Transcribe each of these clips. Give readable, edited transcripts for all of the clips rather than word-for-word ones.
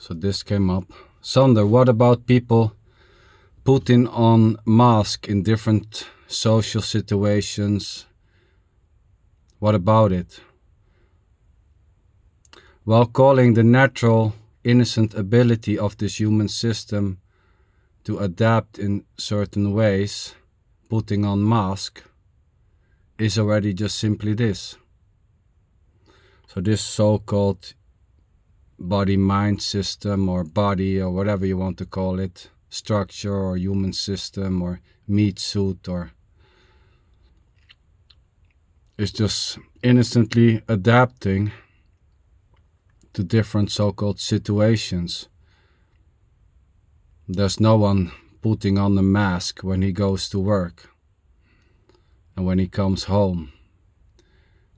So this came up. Sander, what about people putting on masks in different social situations? What about it? While calling the natural, innocent ability of this human system to adapt in certain ways, putting on mask, is already just simply this. So this so-called body-mind system, or body, or whatever you want to call it, structure or human system or meat suit, or is just innocently adapting to different so-called situations. There's no one putting on a mask when he goes to work and when he comes home.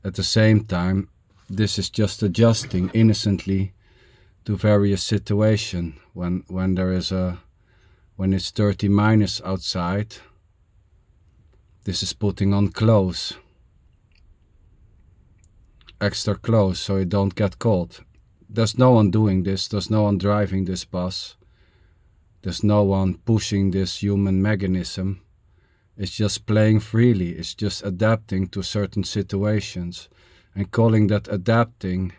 At the same time, this is just adjusting innocently to various situations. When it's 30 minus outside, this is putting on clothes, extra clothes, so you don't get cold. There's no one doing this. There's no one driving this bus. There's no one pushing this human mechanism. It's just playing freely. It's just adapting to certain situations. And calling that adapting,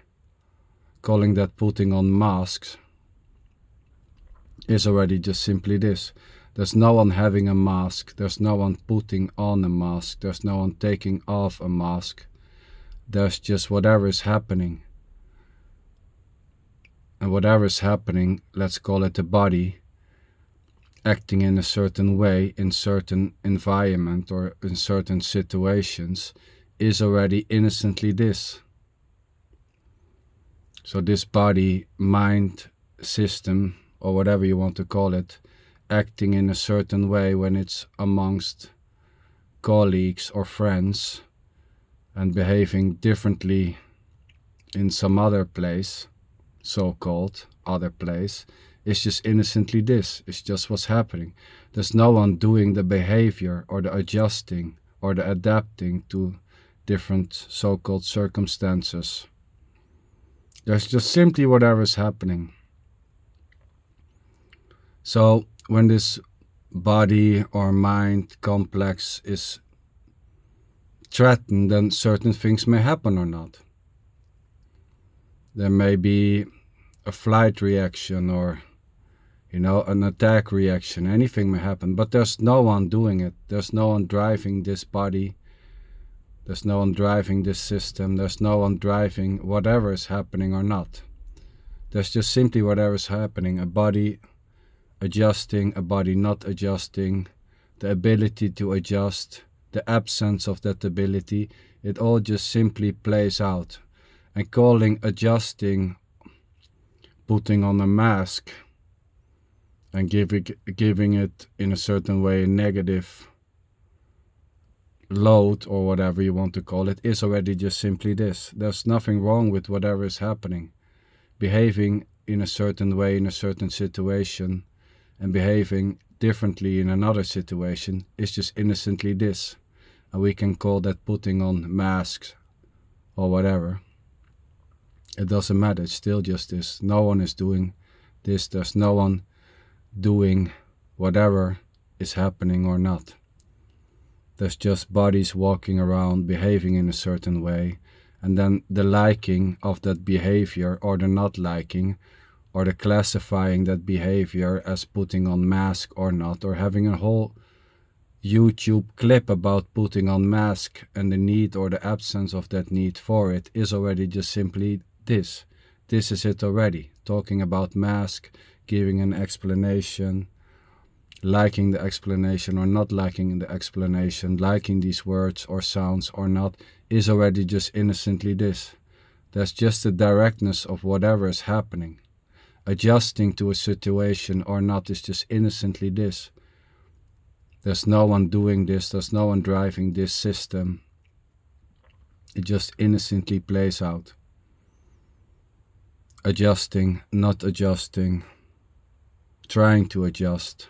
calling that putting on masks, is already just simply this. There's no one having a mask. There's no one putting on a mask. There's no one taking off a mask. There's just whatever is happening. And whatever is happening, let's call it the body, acting in a certain way, in certain environment or in certain situations, is already innocently this. So this body, mind system, or whatever you want to call it, acting in a certain way when it's amongst colleagues or friends, and behaving differently in some other place, so-called other place, is just innocently this. It's just what's happening. There's no one doing the behavior or the adjusting or the adapting to different so-called circumstances. There's just simply whatever's happening. So when this body or mind complex is threatened, then certain things may happen or not. There may be a flight reaction or, an attack reaction. Anything may happen, but there's no one doing it. There's no one driving this body. There's no one driving this system. There's no one driving whatever is happening or not. There's just simply whatever is happening. A body adjusting, a body not adjusting, the ability to adjust, the absence of that ability. It all just simply plays out. And calling adjusting, putting on a mask, and giving it in a certain way a negative load, or whatever you want to call it, is already just simply this. There's nothing wrong with whatever is happening. Behaving in a certain way in a certain situation and behaving differently in another situation is just innocently this. And we can call that putting on masks or whatever. It doesn't matter, it's still just this. No one is doing this. There's no one doing whatever is happening or not. There's just bodies walking around, behaving in a certain way, and then the liking of that behavior, or the not liking, or the classifying that behavior as putting on mask or not, or having a whole YouTube clip about putting on mask and the need or the absence of that need for it, is already just simply this. This is it already. Talking about mask, giving an explanation, liking the explanation or not liking the explanation, liking these words or sounds or not, is already just innocently this. There's just the directness of whatever is happening. Adjusting to a situation or not is just innocently this. There's no one doing this. There's no one driving this system. It just innocently plays out. Adjusting, not adjusting, trying to adjust,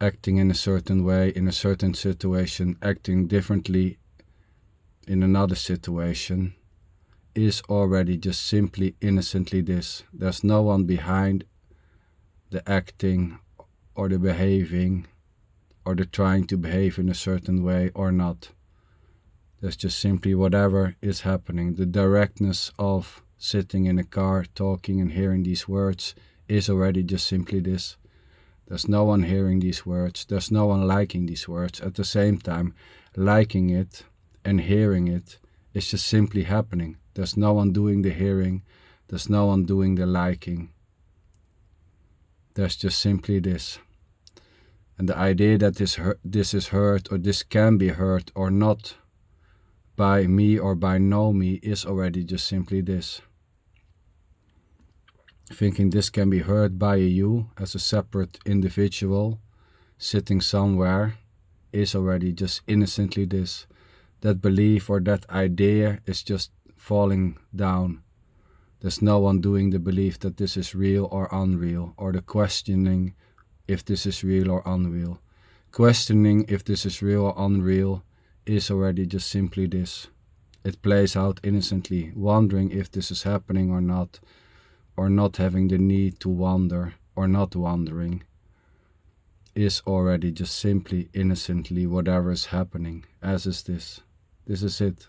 acting in a certain way in a certain situation, acting differently in another situation, is already just simply innocently this. There's no one behind the acting or the behaving or the trying to behave in a certain way or not. There's just simply whatever is happening. The directness of sitting in a car, talking and hearing these words is already just simply this. There's no one hearing these words. There's no one liking these words. At the same time, liking it and hearing it is just simply happening. There's no one doing the hearing. There's no one doing the liking. There's just simply this. And the idea that this is heard or this can be heard or not by me or by no me is already just simply this. Thinking this can be heard by you as a separate individual sitting somewhere is already just innocently this. That belief or that idea is just falling down. There's no one doing the belief that this is real or unreal, or the questioning if this is real or unreal. Questioning if this is real or unreal is already just simply this. It plays out innocently, wondering if this is happening or not having the need to wonder or not wondering, is already just simply innocently whatever is happening, as is this. This is it.